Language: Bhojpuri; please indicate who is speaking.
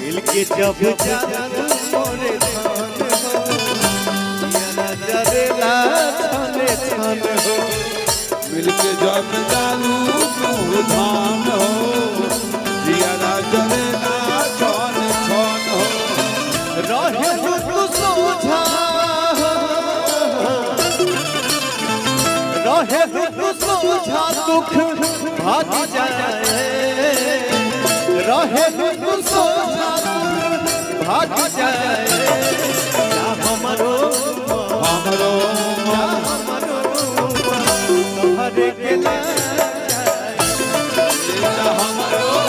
Speaker 1: मिल के जब जब मोरे जरेला छने छन हो
Speaker 2: मिलके जब जालू तू धान हो जियारा जरेला छन छन हो
Speaker 1: रहे तू सोझा रहे तू सोझा दुख भाग जाए रहे तू सोझा भाग जाए